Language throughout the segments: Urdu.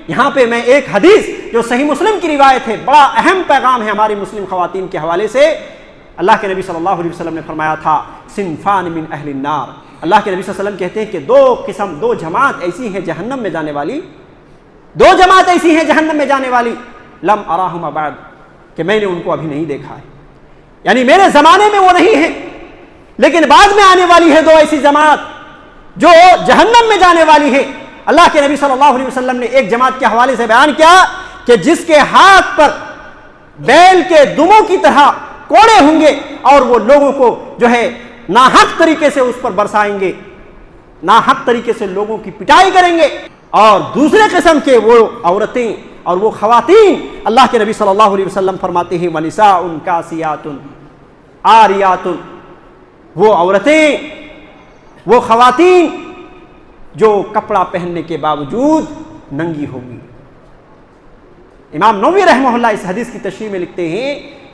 یہاں پہ میں ایک حدیث جو صحیح مسلم کی روایت ہے، بڑا اہم پیغام ہے ہماری مسلم خواتین کے حوالے سے۔ اللہ کے نبی صلی اللہ علیہ وسلم نے فرمایا تھا صنفان من اہل النار، اللہ کے نبی صلی اللہ علیہ وسلم کہتے ہیں کہ دو جماعت ایسی ہیں جہنم میں جانے والی، دو جماعت ایسی ہیں جہنم میں جانے والی، لم اراہما بعد، کہ میں نے ان کو ابھی نہیں دیکھا ہے، یعنی میرے زمانے میں وہ نہیں ہے، لیکن بعد میں آنے والی ہے دو ایسی جماعت جو جہنم میں جانے والی ہے۔ اللہ کے نبی صلی اللہ علیہ وسلم نے ایک جماعت کے حوالے سے بیان کیا کہ جس کے ہاتھ پر بیل کے دموں کی طرح کوڑے ہوں گے اور وہ لوگوں کو جو ہے ناحق طریقے سے اس پر برسائیں گے، ناحق طریقے سے لوگوں کی پٹائی کریں گے۔ اور دوسرے قسم کے وہ عورتیں اور وہ خواتین، اللہ کے نبی صلی اللہ علیہ وسلم فرماتے ہیں وَنِسَاءٌ كَاسِيَاتٌ عَارِيَاتٌ، وہ عورتیں، وہ خواتین جو کپڑا پہننے کے باوجود ننگی ہوگی۔ امام نووی رحمہ اللہ اس حدیث کی تشریح میں لکھتے ہیں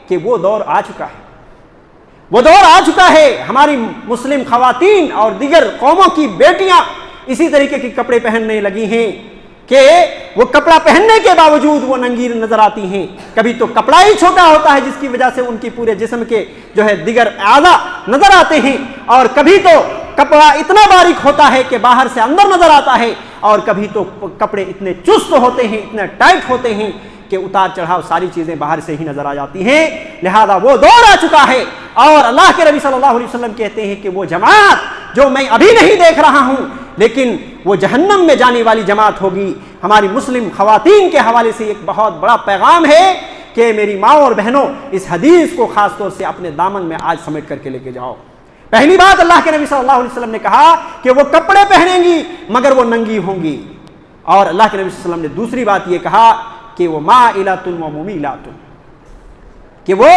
کہ وہ دور آ چکا ہے، وہ دور آ چکا ہے، ہماری مسلم خواتین اور دیگر قوموں کی بیٹیاں اسی طریقے کے کپڑے پہننے لگی ہیں کہ وہ کپڑا پہننے کے باوجود وہ ننگی نظر آتی ہیں۔ کبھی تو کپڑا ہی چھوٹا ہوتا ہے جس کی وجہ سے ان کی پورے جسم کے جو ہے دیگر اعضاء نظر آتے ہیں، اور کبھی تو کپڑا اتنا باریک ہوتا ہے کہ باہر سے اندر نظر آتا ہے، اور کبھی تو کپڑے اتنے چست ہوتے ہیں، اتنے ٹائٹ ہوتے ہیں کہ اتار چڑھاؤ ساری چیزیں باہر سے ہی نظر آ جاتی ہیں۔ لہذا وہ دور آ چکا ہے، اور اللہ کے نبی صلی اللہ علیہ وسلم کہتے ہیں کہ وہ جماعت جو میں ابھی نہیں دیکھ رہا ہوں لیکن وہ جہنم میں جانے والی جماعت ہوگی۔ ہماری مسلم خواتین کے حوالے سے ایک بہت بڑا پیغام ہے کہ میری ماں اور بہنوں اس حدیث کو خاص طور سے اپنے دامن میں آج سمیٹ کر کے لے کے جاؤ۔ پہلی بات، اللہ کے نبی صلی اللہ علیہ وسلم نے کہا کہ وہ کپڑے پہنیں گی مگر وہ ننگی ہوں گی، اور اللہ کے نبی صلی اللہ علیہ وسلم نے دوسری بات یہ کہا کہ وہ مائلۃ و ممیلۃ، کہ وہ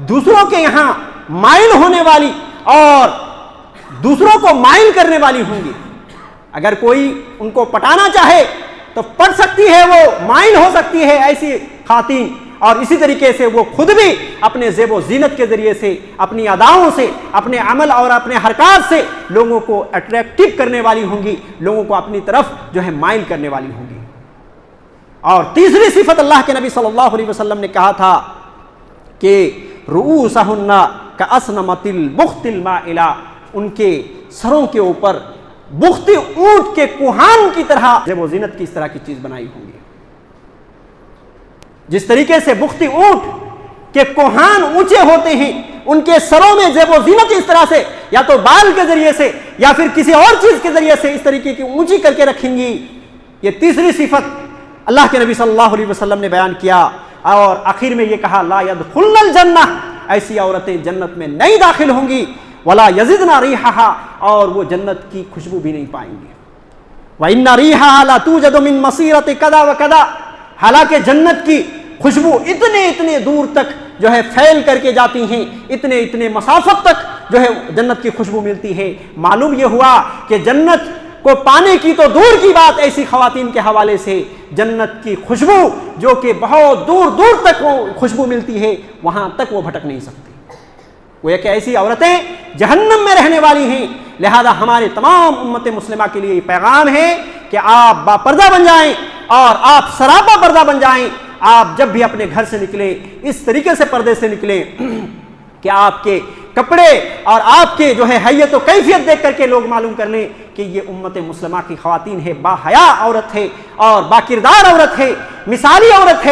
دوسروں کے یہاں مائل ہونے والی اور دوسروں کو مائل کرنے والی ہوں گی۔ اگر کوئی ان کو پٹانا چاہے تو پٹ سکتی ہے، وہ مائل ہو سکتی ہے ایسی خواتین، اور اسی طریقے سے وہ خود بھی اپنے زیب و زینت کے ذریعے سے، اپنی اداؤں سے، اپنے عمل اور اپنے حرکات سے لوگوں کو اٹریکٹو کرنے والی ہوں گی، لوگوں کو اپنی طرف جو ہے مائل کرنے والی ہوں گی۔ اور تیسری صفت اللہ کے نبی صلی اللہ علیہ وسلم نے کہا تھا کہ رؤوسہن کأسنمۃ البخت المائلہ، ان کے سروں کے اوپر بختی اونٹ کے کوہان کی طرح زیب و زینت کی اس طرح کی چیز بنائی ہوں گی۔ جس طریقے سے بختی اونٹ کے کوہان اونچے ہوتے ہیں، ان کے سروں میں زیب و زینت اس طرح سے یا تو بال کے ذریعے سے یا پھر کسی اور چیز کے ذریعے سے اس طریقے کی اونچی کر کے رکھیں گی۔ یہ تیسری صفت اللہ کے نبی صلی اللہ علیہ وسلم نے بیان کیا، اور آخر میں یہ کہا لا يدخلن الجنہ، ایسی عورتیں جنت میں نہیں داخل ہوں گی، ولا یزدن ریحھا، اور وہ جنت کی خوشبو بھی نہیں پائیں گے۔ وَإِنَّ رِيحَهَا لَتُوجَدُ مِن مَّصِيرَةِ كَذَا وَكَذَا، حالانکہ جنت کی خوشبو اتنے دور تک جو ہے پھیل کر کے جاتی ہیں، اتنے مسافت تک جو ہے جنت کی خوشبو ملتی ہے۔ معلوم یہ ہوا کہ جنت کو پانے کی تو دور کی بات، ایسی خواتین کے حوالے سے جنت کی خوشبو جو کہ بہت دور تک وہ خوشبو ملتی ہے، وہاں تک وہ بھٹک نہیں سکتی۔ وہ ایک ایسی عورتیں جہنم میں رہنے والی ہیں۔ لہذا ہمارے تمام امت مسلمہ کے لیے یہ پیغام ہے کہ آپ باپردہ بن جائیں اور آپ سراپا پردہ بن جائیں۔ آپ جب بھی اپنے گھر سے نکلیں اس طریقے سے پردے سے نکلیں کہ آپ کے کپڑے اور آپ کے جو ہے حیت و کیفیت دیکھ کر کے لوگ معلوم کر لیں کہ یہ امت مسلمہ کی خواتین ہے، با حیا عورت ہے اور با کردار عورت ہے، مثالی عورت ہے۔